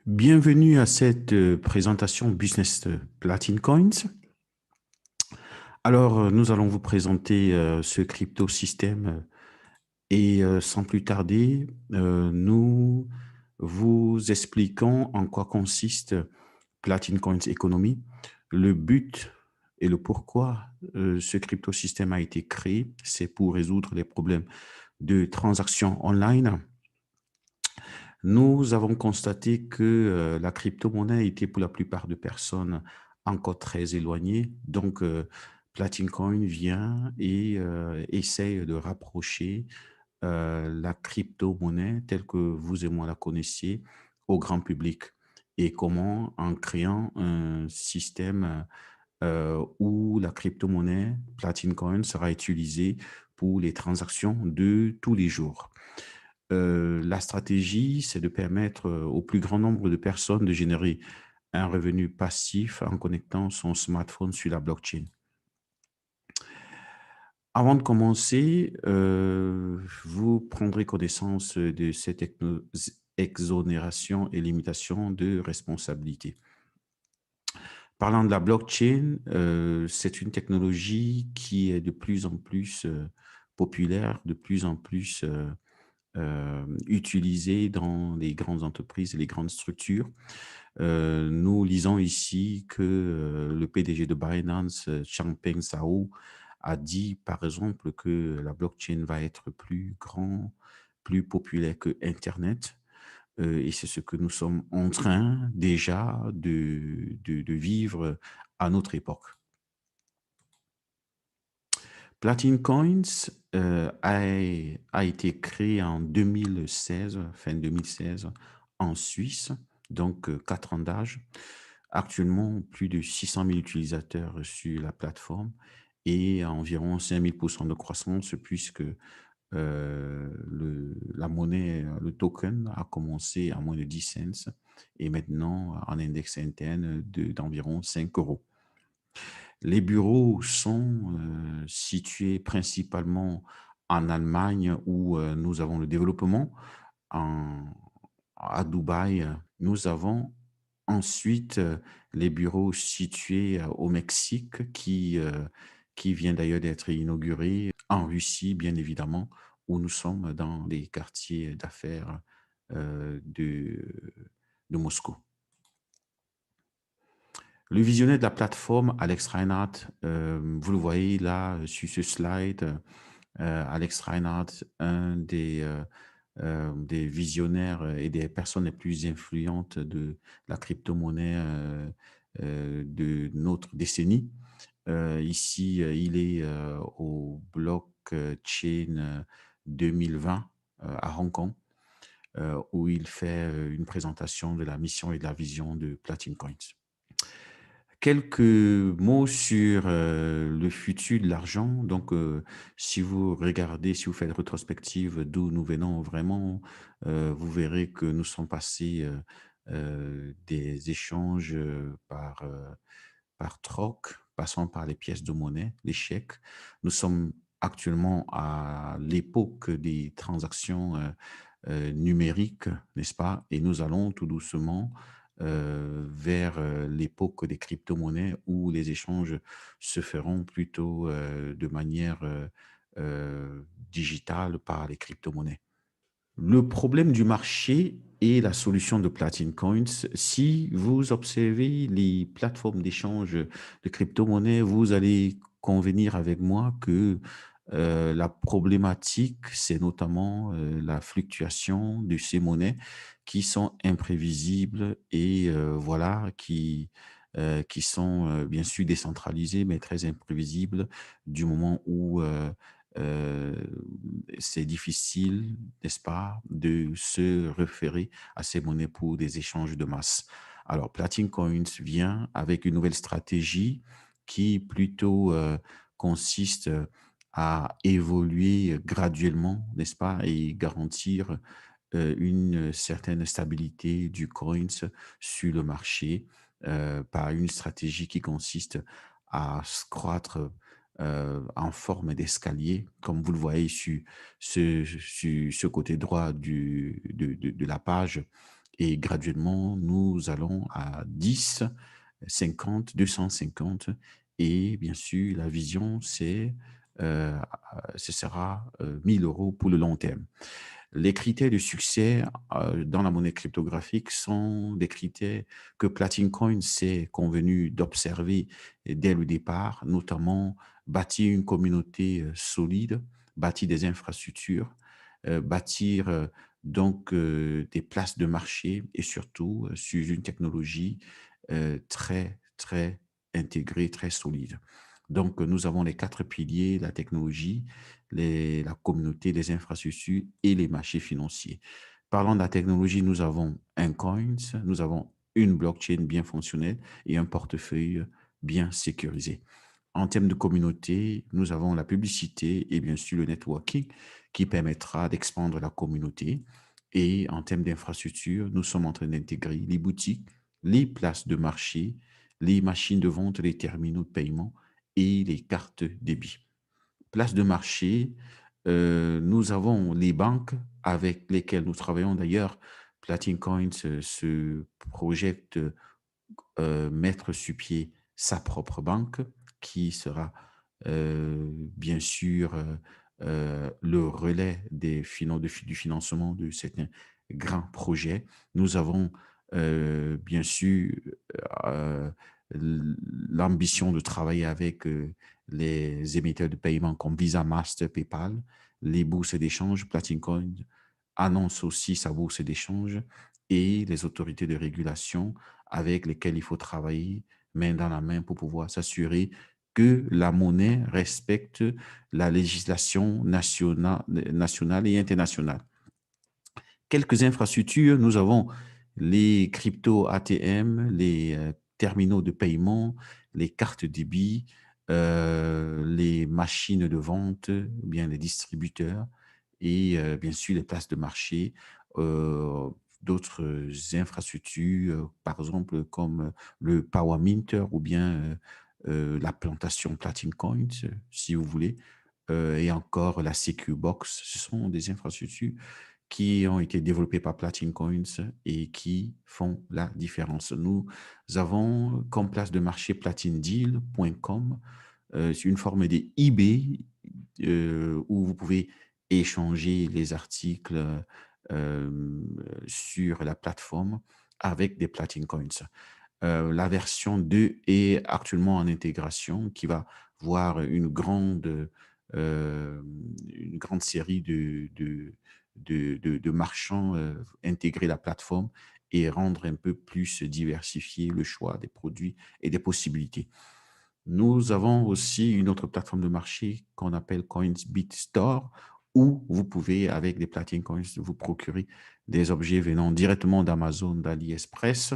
Bienvenue à cette présentation Business Platin Coins. Alors, nous allons vous présenter ce crypto-système et sans plus tarder, nous vous expliquons en quoi consiste Platin Coins Economy, le but et le pourquoi ce crypto-système a été créé. C'est pour résoudre les problèmes de transactions online. Nous avons constaté que la crypto-monnaie était pour la plupart des personnes encore très éloignée. Donc, Platin Coin vient et essaye de rapprocher la crypto-monnaie telle que vous et moi la connaissiez au grand public. Et comment? En créant un système où la crypto-monnaie Platin Coin sera utilisée pour les transactions de tous les jours. La stratégie, c'est de permettre au plus grand nombre de personnes de générer un revenu passif en connectant son smartphone sur la blockchain. Avant de commencer, vous prendrez connaissance de cette exonération et limitation de responsabilité. Parlant de la blockchain, c'est une technologie qui est de plus en plus populaire, de plus en plus utilisée dans les grandes entreprises et les grandes structures. Nous lisons ici que le PDG de Binance, Changpeng Zhao, a dit par exemple que la blockchain va être plus grand, plus populaire que Internet. Et c'est ce que nous sommes en train déjà de vivre à notre époque. Platin Coins a été créé en 2016, fin 2016, en Suisse, donc 4 ans d'âge. Actuellement, plus de 600 000 utilisateurs sur la plateforme et environ 5 000% de croissance puisque la monnaie, le token a commencé à moins de 10 cents et maintenant en index interne d'environ 5 euros. Les bureaux sont situés principalement en Allemagne où nous avons le développement. À Dubaï, nous avons ensuite les bureaux situés au Mexique qui vient d'ailleurs d'être inauguré, en Russie bien évidemment, où nous sommes dans les quartiers d'affaires de Moscou. Le visionnaire de la plateforme, Alex Reinhardt, vous le voyez là sur ce slide, Alex Reinhardt, un des visionnaires et des personnes les plus influentes de la crypto-monnaie de notre décennie. Ici, il est au blockchain 2020 à Hong Kong, où il fait une présentation de la mission et de la vision de Platin Coins. Quelques mots sur le futur de l'argent. Donc, si vous regardez, si vous faites rétrospective d'où nous venons vraiment, vous verrez que nous sommes passés des échanges par troc, passant par les pièces de monnaie, les chèques. Nous sommes actuellement à l'époque des transactions numériques, n'est-ce pas? Et nous allons tout doucement vers l'époque des crypto-monnaies où les échanges se feront plutôt de manière digitale par les crypto-monnaies. Le problème du marché et la solution de Platin Coins, si vous observez les plateformes d'échange de crypto-monnaies, vous allez convenir avec moi que la problématique, c'est notamment la fluctuation de ces monnaies qui sont imprévisibles et voilà, qui sont bien sûr décentralisées, mais très imprévisibles du moment où euh, c'est difficile, n'est-ce pas, de se référer à ces monnaies pour des échanges de masse. Alors, Platin Coins vient avec une nouvelle stratégie qui plutôt consiste à évoluer graduellement, n'est-ce pas, et garantir une certaine stabilité du coins sur le marché par une stratégie qui consiste à se croître en forme d'escalier, comme vous le voyez sur ce côté droit de la page. Et graduellement, nous allons à 10, 50, 250. Et bien sûr, la vision, euh, ce sera 1000 euros pour le long terme. Les critères de succès dans la monnaie cryptographique sont des critères que Platin Coin s'est convenu d'observer dès le départ, notamment bâtir une communauté solide, bâtir des infrastructures, bâtir des places de marché et surtout sur une technologie très, très intégrée, très solide. Donc, nous avons les quatre piliers, la technologie, la communauté, les infrastructures et les marchés financiers. Parlant de la technologie, nous avons un coins, nous avons une blockchain bien fonctionnelle et un portefeuille bien sécurisé. En termes de communauté, nous avons la publicité et bien sûr le networking qui permettra d'expandre la communauté. Et en termes d'infrastructure, nous sommes en train d'intégrer les boutiques, les places de marché, les machines de vente, les terminaux de paiement et les cartes débit. Place de marché, nous avons les banques avec lesquelles nous travaillons. D'ailleurs, Platin Coins se projette mettre sur pied sa propre banque qui sera bien sûr le relais du financement de certains grands projets. Nous avons bien sûr euh, l'ambition de travailler avec les émetteurs de paiement comme Visa, Master, PayPal, les bourses d'échange. Platin Coin annonce aussi sa bourse d'échange et les autorités de régulation avec lesquelles il faut travailler main dans la main pour pouvoir s'assurer que la monnaie respecte la législation nationale et internationale. Quelques infrastructures, nous avons les crypto ATM, les terminaux de paiement, les cartes débit, les machines de vente, ou bien les distributeurs et bien sûr les places de marché, euh, d'autres infrastructures, par exemple comme le Power Minter ou bien la plantation Platin Coins, si vous voulez, et encore la CQ Box. Ce sont des infrastructures qui ont été développés par Platin Coins et qui font la différence. Nous avons comme place de marché platindeal.com, c'est une forme de eBay où vous pouvez échanger les articles euh, sur la plateforme avec des Platin Coins. La version 2 est actuellement en intégration qui va voir une grande série de marchands intégrer la plateforme et rendre un peu plus diversifié le choix des produits et des possibilités. Nous avons aussi une autre plateforme de marché qu'on appelle Coinsbit Store, où vous pouvez, avec des Platin Coins, vous procurer des objets venant directement d'Amazon, d'AliExpress,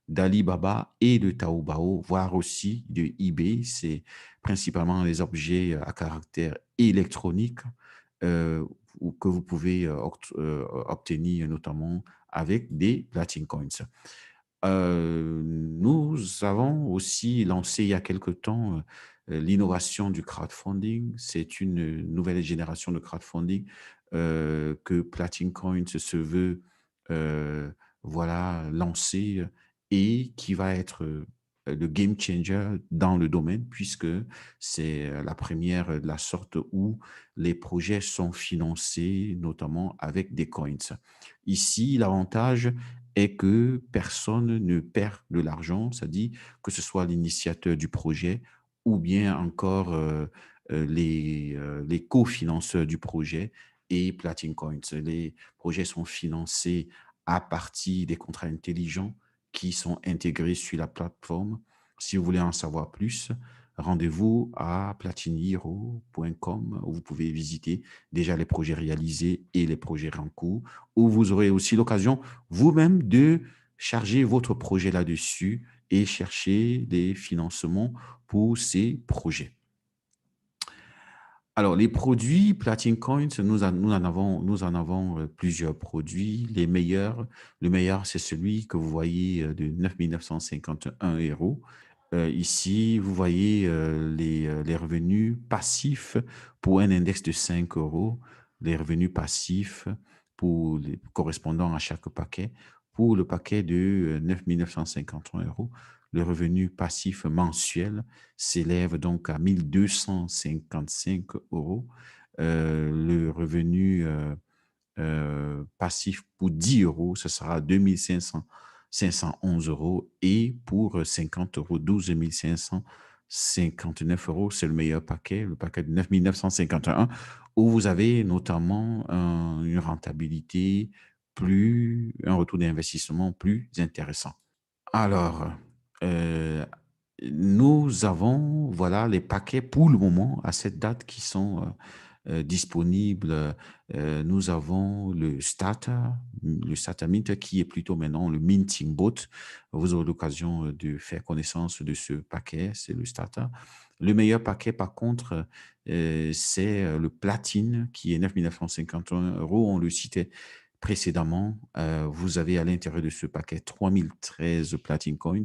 d'Alibaba et de Taobao, voire aussi de eBay. C'est principalement les objets à caractère électronique euh, que vous pouvez obtenir notamment avec des Platin Coins. Nous avons aussi lancé il y a quelque temps l'innovation du crowdfunding. C'est une nouvelle génération de crowdfunding que Platin Coins se veut euh, lancer et qui va être le game changer dans le domaine puisque c'est la première de la sorte où les projets sont financés notamment avec des coins. Ici, l'avantage est que personne ne perd de l'argent, c'est-à-dire que ce soit l'initiateur du projet ou bien encore les cofinanceurs du projet et Platin Coins. Les projets sont financés à partir des contrats intelligents qui sont intégrés sur la plateforme. Si vous voulez en savoir plus, rendez-vous à platinhero.com où vous pouvez visiter déjà les projets réalisés et les projets en cours, où vous aurez aussi l'occasion vous-même de charger votre projet là-dessus et chercher des financements pour ces projets. Alors, les produits Platin Coins, nous en avons plusieurs produits. Le meilleur, c'est celui que vous voyez de 9 951 euros. Ici, vous voyez les revenus passifs pour un index de 5 euros, les revenus passifs correspondant à chaque paquet. Pour le paquet de 9 951 euros, le revenu passif mensuel s'élève donc à 1 255 euros. Le revenu passif pour 10 euros, ce sera 2 511 euros. Et pour 50 euros, 12 559 euros. C'est le meilleur paquet, le paquet de 9 951, où vous avez notamment une rentabilité un retour d'investissement plus intéressant. Alors, euh, nous avons, voilà, les paquets pour le moment, à cette date, qui sont disponibles. Nous avons le Starter Mint, qui est plutôt maintenant le Minting Bot. Vous aurez l'occasion de faire connaissance de ce paquet, c'est le Starter. Le meilleur paquet, par contre, c'est le Platine, qui est 9 951 euros. On le citait précédemment. Vous avez à l'intérieur de ce paquet 3013 Platine Coins,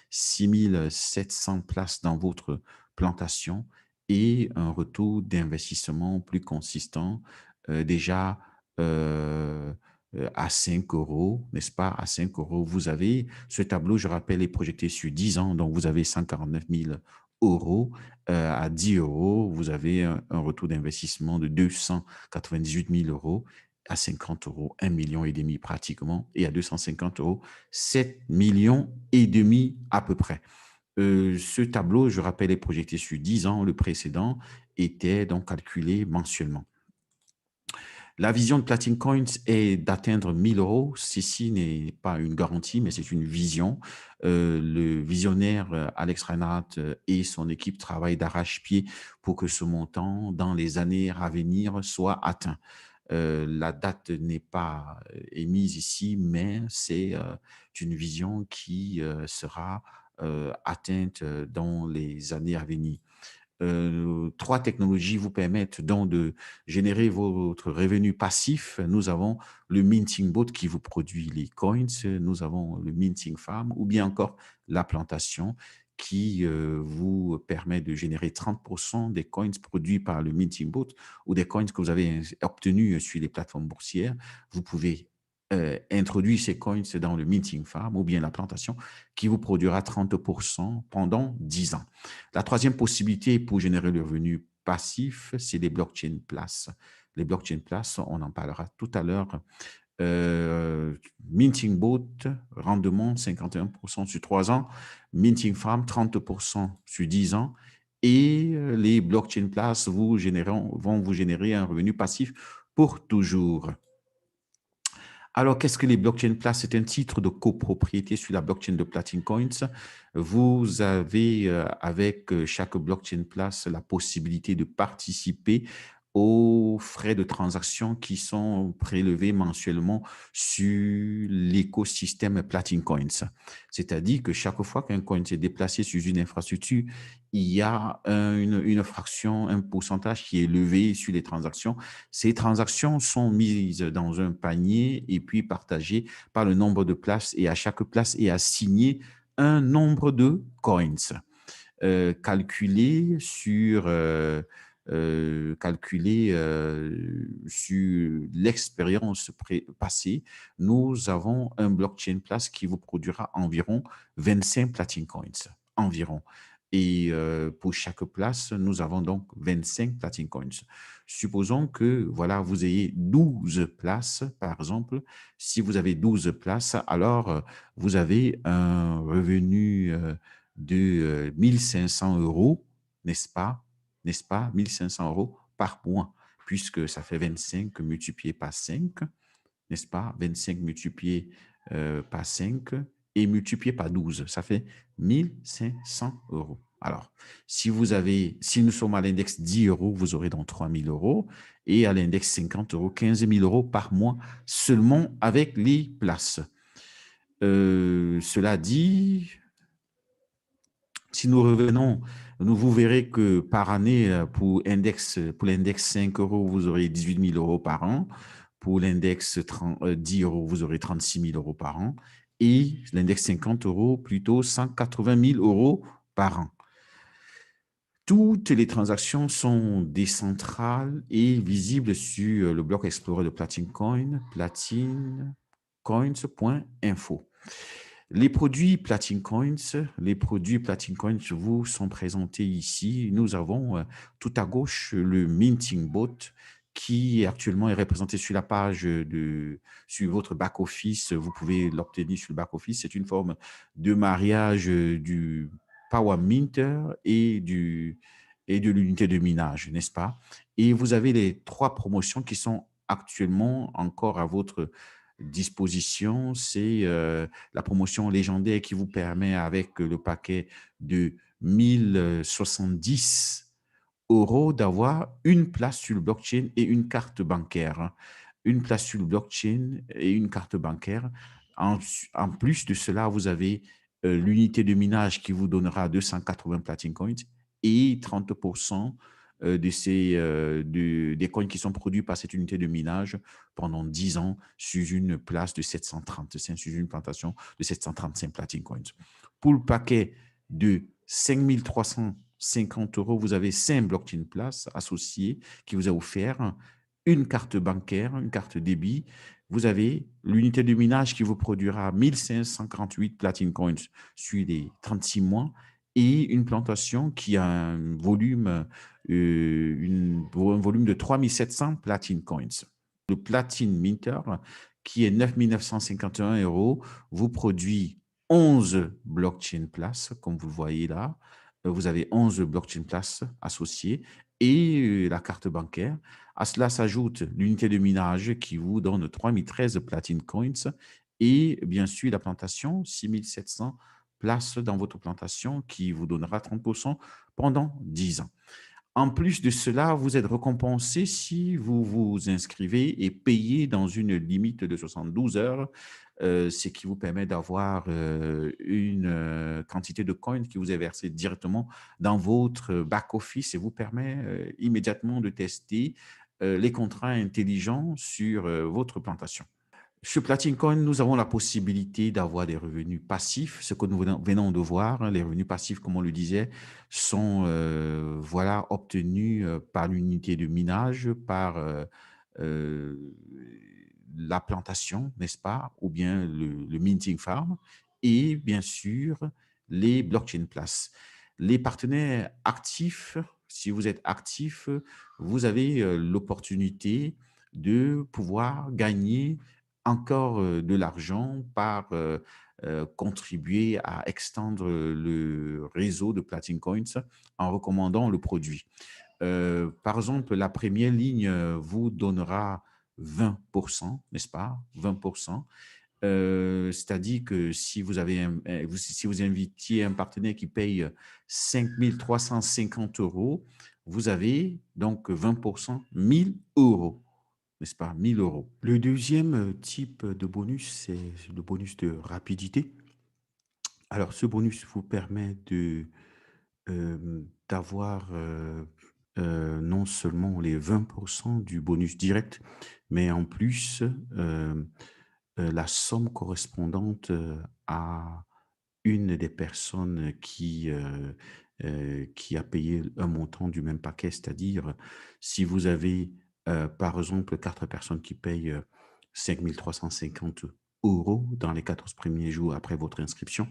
6700 places dans votre plantation et un retour d'investissement plus consistant, déjà à 5 euros, n'est-ce pas? À 5 euros, vous avez ce tableau, je rappelle, est projeté sur 10 ans, donc vous avez 149 000 euros. À 10 euros, vous avez un retour d'investissement de 298 000 euros. À 50 euros, 1,5 million pratiquement, et à 250 euros, 7,5 millions à peu près. Ce tableau, je rappelle, est projeté sur 10 ans. Le précédent était donc calculé mensuellement. La vision de Platin Coins est d'atteindre 1 000 euros. Ceci n'est pas une garantie, mais c'est une vision. Le visionnaire Alex Reinhardt et son équipe travaillent d'arrache-pied pour que ce montant, dans les années à venir, soit atteint. La date n'est pas émise ici, mais c'est une vision qui sera atteinte dans les années à venir. Trois technologies vous permettent donc de générer votre revenu passif. Nous avons le Minting Bot qui vous produit les coins, nous avons le Minting Farm ou bien encore la plantation qui vous permet de générer 30% des coins produits par le Minting Bot ou des coins que vous avez obtenus sur les plateformes boursières. Vous pouvez introduire ces coins dans le Minting Farm ou bien la plantation qui vous produira 30% pendant 10 ans. La troisième possibilité pour générer le revenu passif, c'est les blockchain places. Les blockchain places, on en parlera tout à l'heure. Minting Bot, rendement 51% sur 3 ans. Minting Farm, 30% sur 10 ans. Et les blockchain places vont vous générer un revenu passif pour toujours. Alors, qu'est-ce que les blockchain places? C'est un titre de copropriété sur la blockchain de Platin Coins. Vous avez, avec chaque blockchain place, la possibilité de participer aux frais de transaction qui sont prélevés mensuellement sur l'écosystème Platin Coins. C'est-à-dire que chaque fois qu'un coin s'est déplacé sur une infrastructure, il y a une fraction, un pourcentage qui est levé sur les transactions. Ces transactions sont mises dans un panier et puis partagées par le nombre de places, et à chaque place est assigné un nombre de coins calculé sur l'expérience passée. Nous avons un blockchain place qui vous produira environ 25 Platin Coins. Environ. Et pour chaque place, nous avons donc 25 Platin Coins. Supposons que voilà, vous ayez 12 places, par exemple. Si vous avez 12 places, alors vous avez un revenu de 1 500 euros, n'est-ce pas? N'est-ce pas? 1 500 euros par mois, puisque ça fait 25 multiplié par 5, n'est-ce pas? 25 multiplié par 5 et multiplié par 12, ça fait 1 500 euros. Alors, si nous sommes à l'index 10 euros, vous aurez donc 3 000 euros, et à l'index 50 euros, 15 000 euros par mois seulement avec les places. Cela dit, si nous revenons, vous verrez que par année, pour l'index 5 euros, vous aurez 18 000 euros par an. Pour l'index 10 euros, vous aurez 36 000 euros par an. Et l'index 50 euros, plutôt 180 000 euros par an. Toutes les transactions sont décentrales et visibles sur le bloc Explorer de Platin Coin. Platine, platincoins.info. Les produits Platin Coins, vous sont présentés ici. Nous avons tout à gauche le Minting Bot qui actuellement est représenté sur la page sur votre back-office. Vous pouvez l'obtenir sur le back-office. C'est une forme de mariage du Power Minter et de l'unité de minage, n'est-ce pas? Et vous avez les 3 promotions qui sont actuellement encore à votre disposition. C'est la promotion légendaire qui vous permet, avec le paquet de 1070 € d'avoir une place sur le blockchain et une carte bancaire. Une place sur le blockchain et une carte bancaire. En plus de cela, vous avez l'unité de minage qui vous donnera 280 Platin Coins et 30% des coins qui sont produits par cette unité de minage pendant 10 ans sur une place de 735, sur une plantation de 735 Platin Coins. Pour le paquet de 5350 €, vous avez 5 blockchain places associées qui vous a offert une carte bancaire, une carte débit. Vous avez l'unité de minage qui vous produira 1548 Platin Coins sur les 36 mois et une plantation qui a un volume de 3700 Platin Coins. Le Platin Minter, qui est 9 951 €, vous produit 11 blockchain places, comme vous le voyez là. Vous avez 11 blockchain places associées et la carte bancaire. À cela s'ajoute l'unité de minage qui vous donne 3013 Platin Coins et bien sûr la plantation, 6700 places dans votre plantation qui vous donnera 30% pendant 10 ans. En plus de cela, vous êtes récompensé si vous vous inscrivez et payez dans une limite de 72 heures, ce qui vous permet d'avoir une quantité de coins qui vous est versée directement dans votre back-office et vous permet immédiatement de tester les contrats intelligents sur votre plantation. Sur Platincoin, nous avons la possibilité d'avoir des revenus passifs. Ce que nous venons de voir, hein, les revenus passifs, comme on le disait, sont voilà, obtenus par l'unité de minage, par euh, la plantation, n'est-ce pas, ou bien le minting farm, et bien sûr, les blockchain places. Les partenaires actifs, si vous êtes actif, vous avez l'opportunité de pouvoir gagner encore de l'argent par contribuer à extendre le réseau de Platin Coins en recommandant le produit. Par exemple, la première ligne vous donnera 20%, n'est-ce pas? 20%. C'est-à-dire que si vous si vous invitiez un partenaire qui paye 5 350 €, vous avez donc 20%, 1000 €, n'est-ce pas? 1000 €. Le deuxième type de bonus, c'est le bonus de rapidité. Alors, ce bonus vous permet d'avoir non seulement les 20% du bonus direct, mais en plus la somme correspondante à une des personnes qui a payé un montant du même paquet. C'est-à-dire, si vous avez, par exemple, 4 personnes qui payent 5 350 € dans les 14 premiers jours après votre inscription,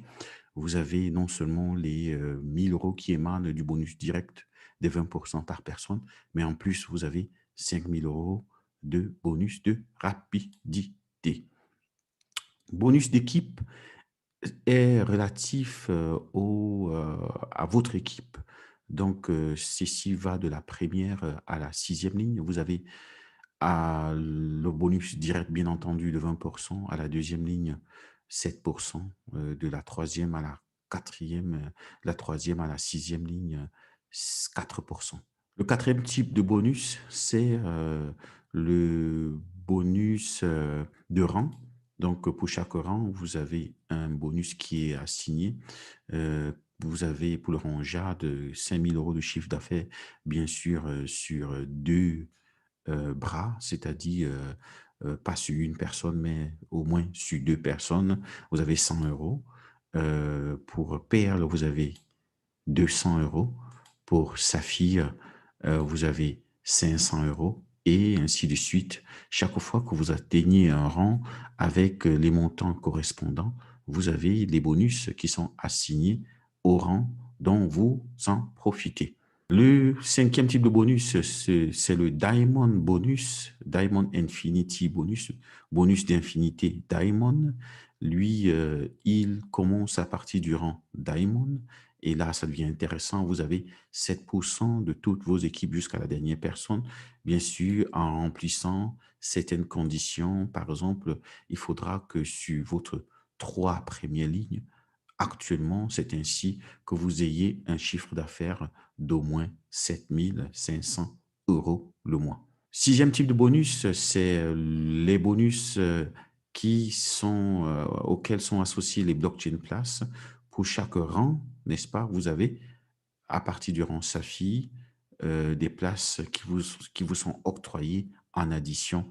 vous avez non seulement les 1000 € qui émanent du bonus direct des 20% par personne, mais en plus, vous avez 5000 € de bonus de rapidité. Bonus d'équipe est relatif à votre équipe. Donc, ceci va de la première à la 6e ligne. Vous avez le bonus direct, bien entendu, de 20%, à la 2e ligne, 7%, de la 3e à la 4e, la 3e à la 6e ligne, 4%. Le 4e type de bonus, c'est le bonus de rang. Donc, pour chaque rang, vous avez un bonus qui est assigné. Vous avez pour le rang jade 5000 € de chiffre d'affaires, bien sûr, sur 2 bras, c'est-à-dire pas sur une personne, mais au moins sur 2 personnes. Vous avez 100 €. Pour perle, vous avez 200 €. Pour saphir, vous avez 500 €. et ainsi de suite. Chaque fois que vous atteignez un rang avec les montants correspondants, vous avez les bonus qui sont assignés au rang dont vous en profitez. Le cinquième type de bonus, c'est le Diamond Bonus, Diamond Infinity Bonus, bonus d'infinité Diamond. Lui, il commence à partir du rang Diamond. Et là, ça devient intéressant. Vous avez 7% de toutes vos équipes jusqu'à la dernière personne, bien sûr, en remplissant certaines conditions. Par exemple, il faudra que sur votre 3 premières lignes, actuellement, c'est ainsi que vous ayez un chiffre d'affaires d'au moins 7 500 euros le mois. Sixième type de bonus, c'est les bonus auxquels sont associés les blockchain places. Pour chaque rang, n'est-ce pas, vous avez, à partir du rang Saphir, des places qui vous sont octroyées en addition.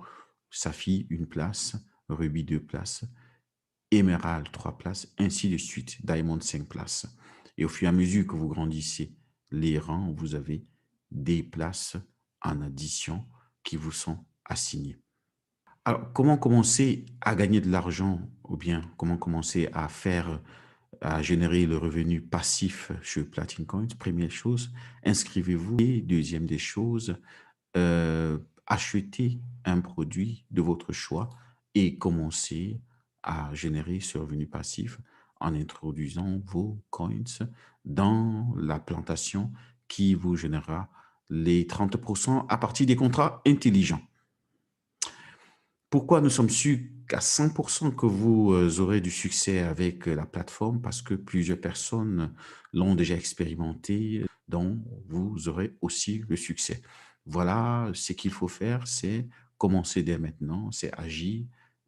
Saphir, une place, Rubis, 2 places, Émeraude, 3 places, ainsi de suite, Diamond, 5 places. Et au fur et à mesure que vous grandissez les rangs, vous avez des places en addition qui vous sont assignées. Alors, comment commencer à gagner de l'argent ou bien comment commencer à générer le revenu passif sur Platin Coins? Première chose, inscrivez-vous. Et deuxième des choses, achetez un produit de votre choix et commencez à générer ce revenu passif en introduisant vos coins dans la plantation qui vous générera les 30% à partir des contrats intelligents. Pourquoi nous sommes sûrs qu'à 100% que vous aurez du succès avec la plateforme? Parce que plusieurs personnes l'ont déjà expérimenté, dont vous aurez aussi le succès. Voilà, ce qu'il faut faire, c'est commencer dès maintenant, c'est agir,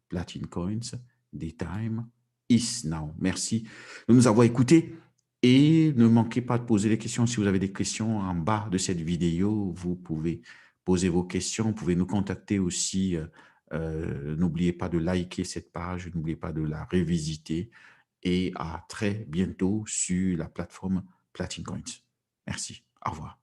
Platin Coins, the time is now. Merci de nous avoir écoutés et ne manquez pas de poser des questions. Si vous avez des questions en bas de cette vidéo, vous pouvez poser vos questions, vous pouvez nous contacter aussi. N'oubliez pas de liker cette page, n'oubliez pas de la revisiter et à très bientôt sur la plateforme Platin Coins. Merci. Au revoir.